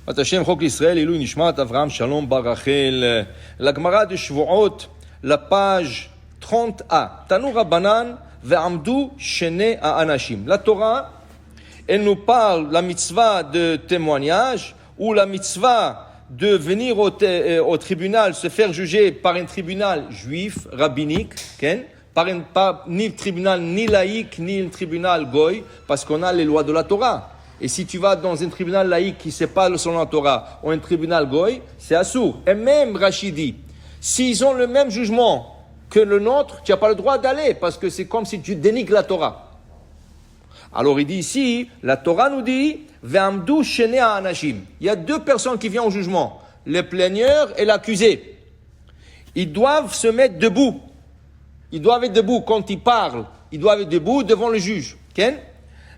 Hashem Chok Israël, Ilou Nishmat Avraham Shalom Bar Rachel. La Gemara de Shvuot, la page 30a. Tanu Rabbanan ve'amdu shene ha'anashim. La Torah, elle nous parle la mitzvah de témoignage ou la mitzvah de venir au tribunal, se faire juger par un tribunal juif, rabbinique, pas ni le tribunal ni laïque, ni le tribunal goy, parce qu'on a les lois de la Torah. Et si tu vas dans un tribunal laïque qui ne sait pas selon la Torah, ou un tribunal goy, c'est assourd. Et même Rachidi, s'ils ont le même jugement que le nôtre, tu n'as pas le droit d'aller, parce que c'est comme si tu dénigres la Torah. Alors il dit ici, la Torah nous dit, Ve'amdu shene ha'anashim. Il y a deux personnes qui viennent au jugement, le plaigneur et l'accusé. Ils doivent se mettre debout. Ils doivent être debout quand ils parlent. Ils doivent être debout devant le juge. Ken?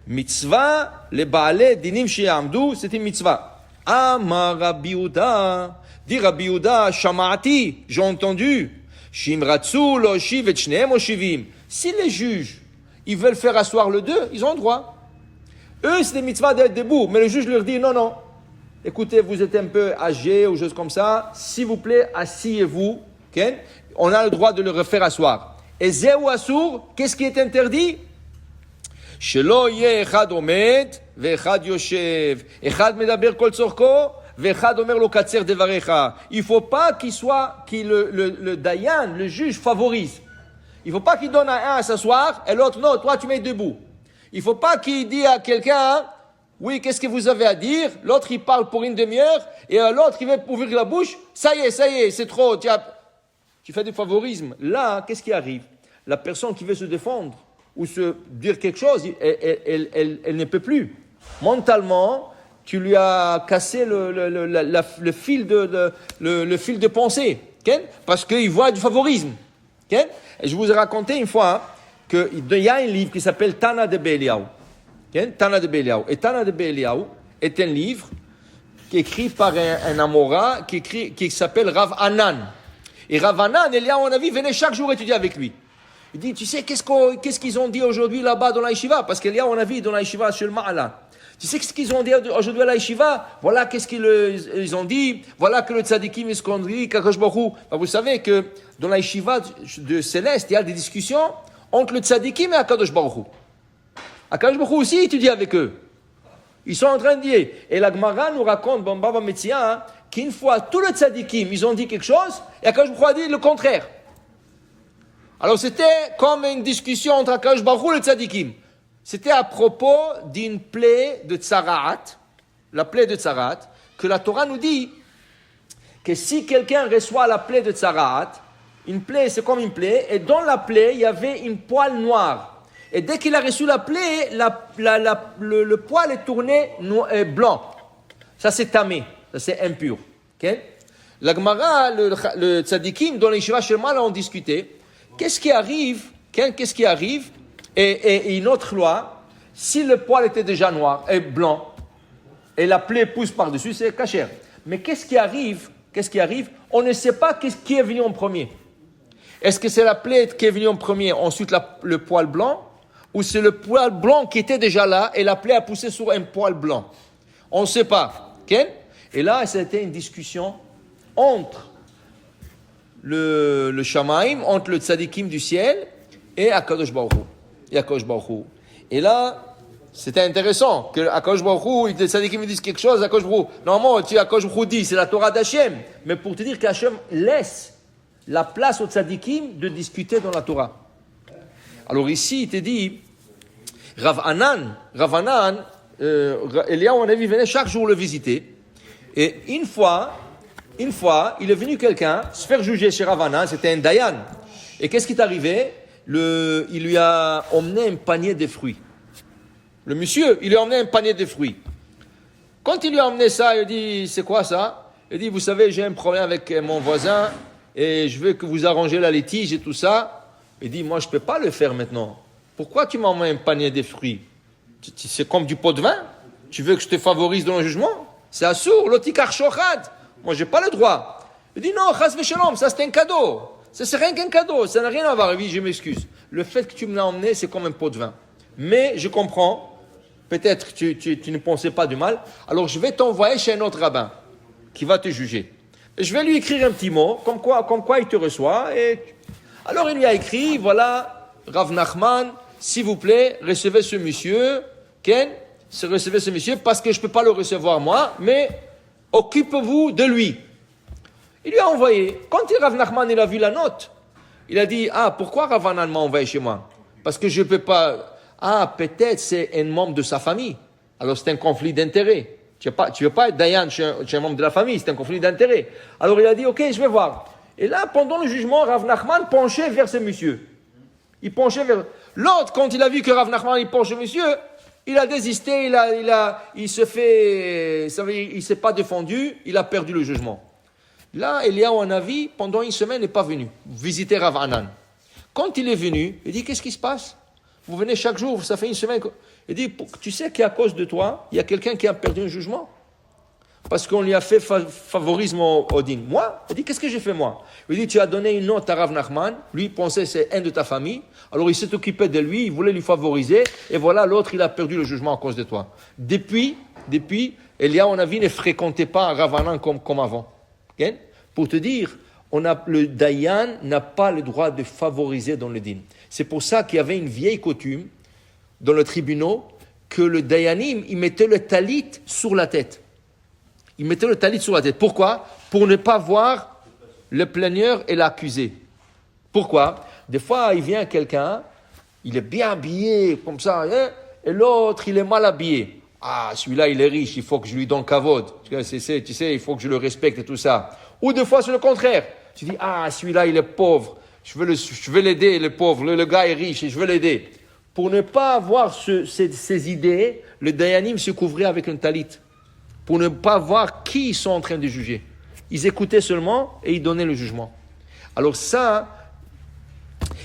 Mitzvah, les baalei dinim she'amdu, c'est une mitzvah. Amar Rabbi Yehuda, dit Rabbi Yehuda, shama'ati, j'ai entendu. Shimratsu lo shiv et shneem o shivim. Si les juges, ils veulent faire asseoir le deux, ils ont le droit. Eux, c'est des mitzvahs d'être debout, mais le juge leur dit non. Écoutez, vous êtes un peu âgé ou chose comme ça, s'il vous plaît, asseyez-vous. Okay? On a le droit de le refaire asseoir. Et Zéou Assour, qu'est-ce qui est interdit? Shelo yeh echad omed, ve'echad yoshev, echad medaber kol tzorko, ve'echad omer lo katser devarecha. Il ne faut pas le dayan, le juge, favorise. Il ne faut pas qu'il donne à un à s'asseoir et l'autre, non, toi tu mets debout. Il ne faut pas qu'il dise à quelqu'un, oui, qu'est-ce que vous avez à dire? L'autre, il parle pour une demi-heure et l'autre, il veut ouvrir la bouche. Ça y est, c'est trop. Tu fais du favorisme. Là, qu'est-ce qui arrive? La personne qui veut se défendre ou se dire quelque chose, elle ne peut plus. Mentalement, tu lui as cassé le fil de pensée. Okay? Parce qu'il voit du favorisme. Okay? Et je vous ai raconté une fois qu'il y a un livre qui s'appelle Tana de Beliaou. Okay? Tana de Beliaou. Et Tana de Beliaou est un livre qui est écrit par un Amora qui s'appelle Rav Anan. Et Rav Anan, Eliaou Hanavi venait chaque jour étudier avec lui. Il dit, tu sais, qu'est-ce qu'ils ont dit aujourd'hui là-bas dans la yeshiva? Parce qu'Eliaou Hanavi dans la yeshiva sur le Ma'ala. Tu sais ce qu'ils ont dit aujourd'hui à la yeshiva? Voilà qu'est-ce qu'ils ont dit. Voilà que le tzadikim est scondri, Kakosh Baruch Hu. Vous savez que dans la yeshiva de Céleste, il y a des discussions entre le tzadikim et Akadosh Baruch Hu. Akadosh Baruch Hu aussi étudie avec eux. Ils sont en train de dire. Et la Gemara nous raconte, Baba Metzia, qu'une fois, tous les tzadikim, ils ont dit quelque chose, et Akadosh Baruch Hu a dit le contraire. Alors c'était comme une discussion entre Akadosh Baruch Hu et les tzadikim. C'était à propos d'une plaie de Tsarat, la plaie de Tsarat, que la Torah nous dit que si quelqu'un reçoit la plaie de Tsarat, une plaie, c'est comme une plaie, et dans la plaie, il y avait une poêle noire. Et dès qu'il a reçu la plaie, le poil est tourné blanc. Ça, c'est tamé, ça, c'est impur. Okay? La Gemara, le tzadikim, dans les Yeshiva Shema, ont discuté. Qu'est-ce qui arrive? Et une autre loi, si le poil était déjà noir et blanc, et la plaie pousse par-dessus, c'est kasher. Mais qu'est-ce qui arrive? On ne sait pas qui est venu en premier. Est-ce que c'est la plaie qui est venue en premier, ensuite le poil blanc, ou c'est le poil blanc qui était déjà là, et la plaie a poussé sur un poil blanc? On ne sait pas. Okay? Et là, c'était une discussion entre le Shamaim, entre le tzadikim du ciel, et Akadosh Baruch Hu. Et là, c'était intéressant que Akadosh Baruch Hu, les tzadikim disent quelque chose, Akadosh Baruch Hu. Normalement, Akadosh Baruch Hu dit, c'est la Torah d'Hachem. Mais pour te dire qu'Hachem laisse la place aux tzadikim de discuter dans la Torah. Alors ici, il te dit, Rav Anan, Eliaou Hanavi venait chaque jour le visiter. Et une fois, il est venu quelqu'un se faire juger chez Rav Anan, c'était un dayan. Et qu'est-ce qui est arrivé? Il lui a emmené un panier de fruits. Le monsieur, il lui a emmené un panier de fruits. Quand il lui a emmené ça, il dit, c'est quoi ça? Il dit, vous savez, j'ai un problème avec mon voisin et je veux que vous arrangez la litige et tout ça. Il dit, moi, je ne peux pas le faire maintenant. Pourquoi tu m'emmènes un panier de fruits? C'est comme du pot de vin? Tu veux que je te favorise dans le jugement? C'est assour, l'otikar shochad. Moi, je n'ai pas le droit. Il dit, non, chas v'shalom, ça c'est un cadeau. Ça c'est rien qu'un cadeau, ça n'a rien à voir. Oui, je m'excuse. Le fait que tu me l'as emmené, c'est comme un pot de vin. Mais je comprends peut-être tu ne pensais pas du mal, alors je vais t'envoyer chez un autre rabbin qui va te juger. Et je vais lui écrire un petit mot, comme quoi il te reçoit. Alors il lui a écrit, voilà, Rav Nachman, s'il vous plaît, recevez ce monsieur, Ken, recevez ce monsieur, parce que je ne peux pas le recevoir moi, mais occupez-vous de lui. Il lui a envoyé. Quand Rav Nachman il a vu la note, il a dit, pourquoi Rav Nachman m'a envoyé chez moi? Parce que je ne peux pas... peut-être c'est un membre de sa famille. Alors c'est un conflit d'intérêts. Tu ne veux pas être Dayan chez un membre de la famille, c'est un conflit d'intérêts. Alors il a dit, ok, je vais voir. Et là, pendant le jugement, Rav Nachman penchait vers ce monsieur. Il penchait vers... L'autre, quand il a vu que Rav Nachman il penche vers monsieur, il a désisté, il s'est pas défendu, il a perdu le jugement. Là, Eliyahu Hanavi, pendant une semaine, n'est pas venu visiter Rav Anan. Quand il est venu, il dit, qu'est-ce qui se passe? Vous venez chaque jour, ça fait une semaine. Il dit, tu sais qu'à cause de toi, il y a quelqu'un qui a perdu un jugement. Parce qu'on lui a fait favorisme au din. Moi? Il dit, qu'est-ce que j'ai fait moi? Il dit, tu as donné une note à Rav Nachman, lui il pensait que c'est un de ta famille, alors il s'est occupé de lui, il voulait lui favoriser, et voilà, l'autre il a perdu le jugement à cause de toi. Depuis, Eliyahu Hanavi ne fréquentait pas Rav Anan comme avant. Okay? Pour te dire, le Dayan n'a pas le droit de favoriser dans le din. C'est pour ça qu'il y avait une vieille coutume dans le tribunal que le Dayanim, il mettait le talit sur la tête. Il mettait le talit sur la tête. Pourquoi? Pour ne pas voir le plaigneur et l'accusé. Pourquoi? Des fois, il vient quelqu'un, il est bien habillé, comme ça, hein, et l'autre, il est mal habillé. Celui-là, il est riche, il faut que je lui donne kavod. Tu sais, il faut que je le respecte et tout ça. Ou des fois, c'est le contraire. Tu dis, celui-là, il est pauvre. Je veux l'aider, le pauvre. Le gars est riche et je veux l'aider. Pour ne pas avoir ces idées, le Dayanim se couvrait avec un talit. Pour ne pas voir qui ils sont en train de juger. Ils écoutaient seulement et ils donnaient le jugement. Alors ça,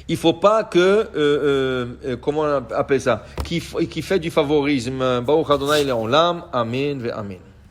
il ne faut pas que, comment on appelle ça, qui fait du favorisme. Baruch Adonai Le'olam, Amen ve Amen.